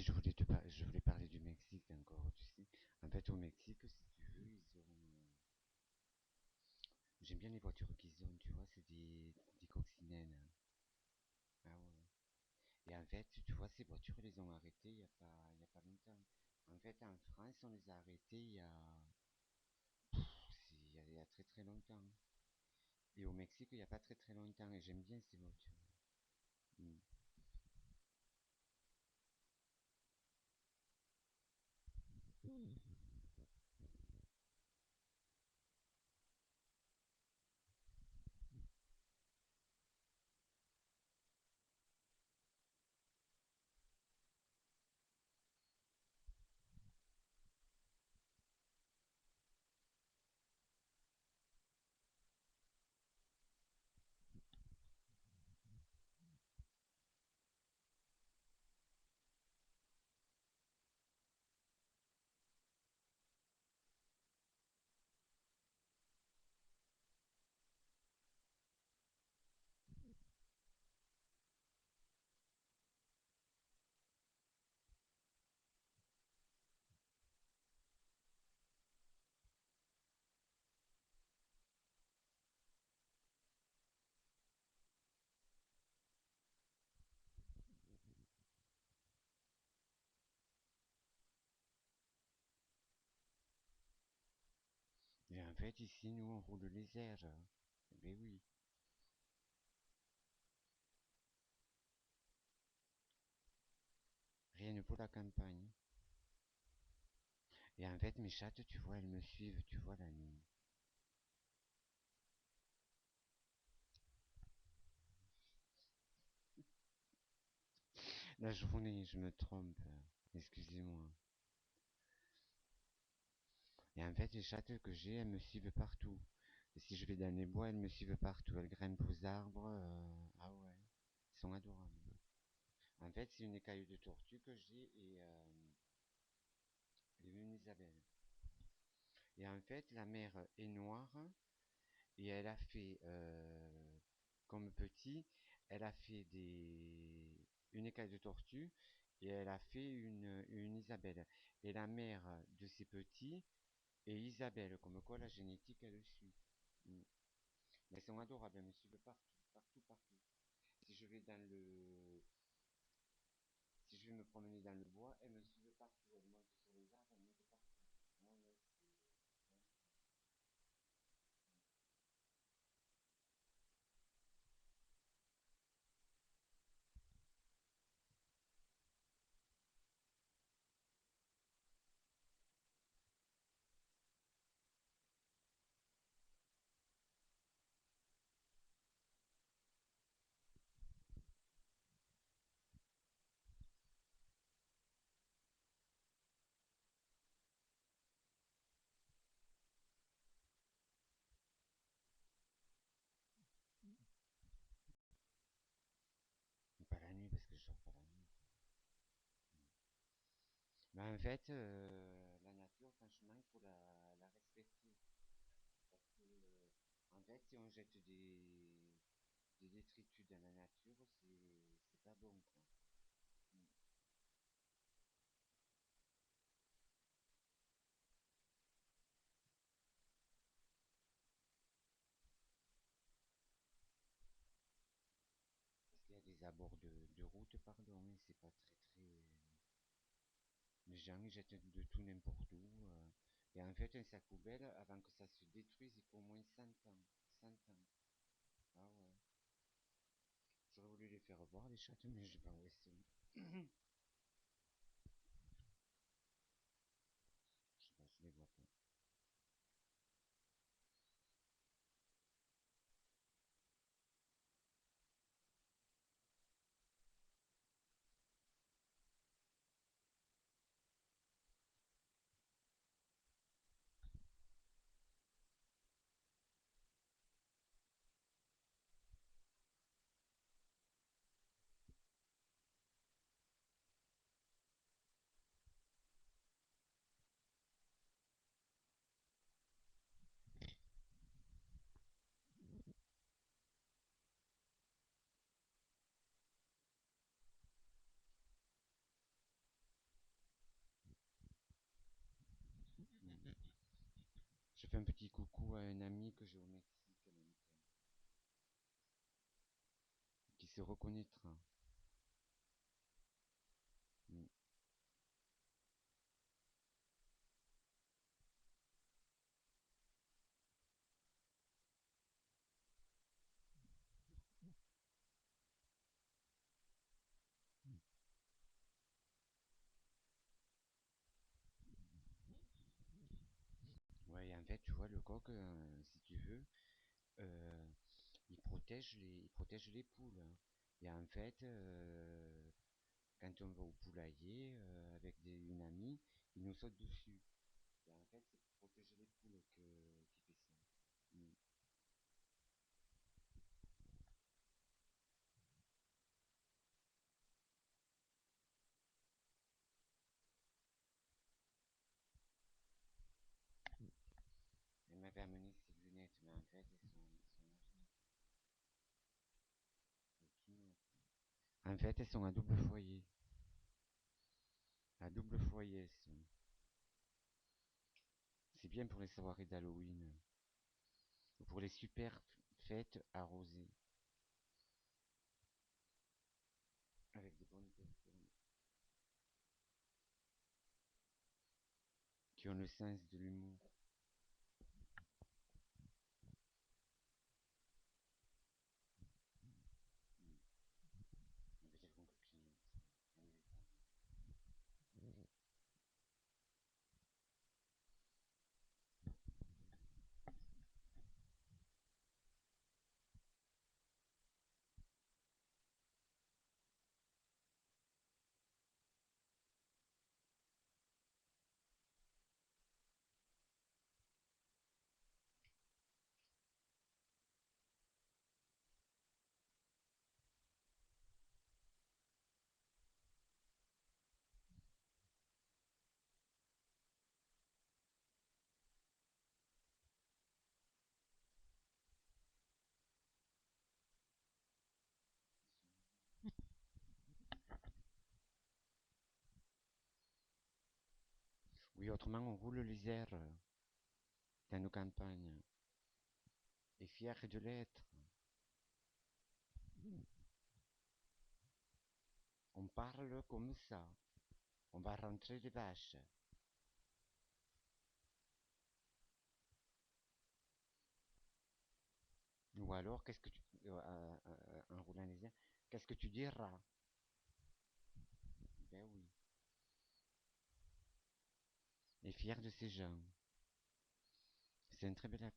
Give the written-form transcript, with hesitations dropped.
Oui, je voulais parler du Mexique encore, tu sais. En fait, au Mexique, si tu veux, j'aime bien les voitures qu'ils ont, tu vois, c'est des coccinelles. Ah ouais. Et en fait, tu vois, ces voitures, ils les ont arrêtées il y a pas longtemps. En fait, en France, on les a arrêtées il y a très très longtemps. Et au Mexique, il n'y a pas très très longtemps. Et j'aime bien ces voitures. Mm. Et en fait, ici, nous, on roule les airs. Mais oui. Rien pour la campagne. Et en fait, mes chattes, tu vois, elles me suivent, tu vois, la nuit. La journée, je me trompe. Excusez-moi. Et en fait, les chattes que j'ai, elles me suivent partout. Et si je vais dans les bois, elles me suivent partout. Elles grimpent aux arbres. Ah ouais, ils sont adorables. En fait, c'est une écaille de tortue que j'ai et une Isabelle. Et en fait, la mère est noire et elle a fait, comme petit, elle a fait une écaille de tortue et elle a fait une Isabelle. Et la mère de ces petits est Isabelle, comme quoi la génétique elle suit. Mm. Mais elles sont adorables, elles me suivent partout, partout, partout. Si je vais dans le, si je vais me promener dans le bois, elles me suivent partout. Elles montent sur les arbres, elles montent partout. Ouais, ouais, c'est pas la nuit parce que je sors pas la nuit. Mais en fait, la nature, franchement, il faut la respecter. Parce que, en fait, si on jette des détritus dans la nature, c'est pas bon, quoi. Mm. Parce qu'il y a des abords de route, pardon, et c'est pas très très. Les gens ils jettent de tout n'importe où. Et en fait, un sac poubelle, avant que ça se détruise, il faut au moins 100 ans. 100 ans. Ah ouais. J'aurais voulu les faire voir, les chats, mais je sais pas où elles sont. Je sais pas, je les vois pas. fais un petit coucou à un ami que j'ai au Mexique en même temps, qui se reconnaîtra. Mm. Ouais, et en fait, tu vois, le coq, si tu veux, euh, il protège les poules, hein. Et en fait, quand on va au poulailler avec une amie, il nous saute dessus. Et en fait, c'est pour protéger les poules qu'il fait ça. Mm. Elle m'avait amené ses lunettes, mais en fait, elles sont en fait, elles sont à double foyer. À double foyer, elles sont. C'est bien pour les soirées d'Halloween. Ou pour les super fêtes arrosées. Avec des bonnes personnes. Qui ont le sens de l'humour. On peut dire concoctionnel. Oui, autrement, on roule les airs dans nos campagnes. Et fiers de l'être. On parle comme ça. On va rentrer les vaches. Ou alors, qu'est-ce que tu. En roulant les airs, qu'est-ce que tu diras? Ben oui. Et fier de ces gens. C'est un très bel accent.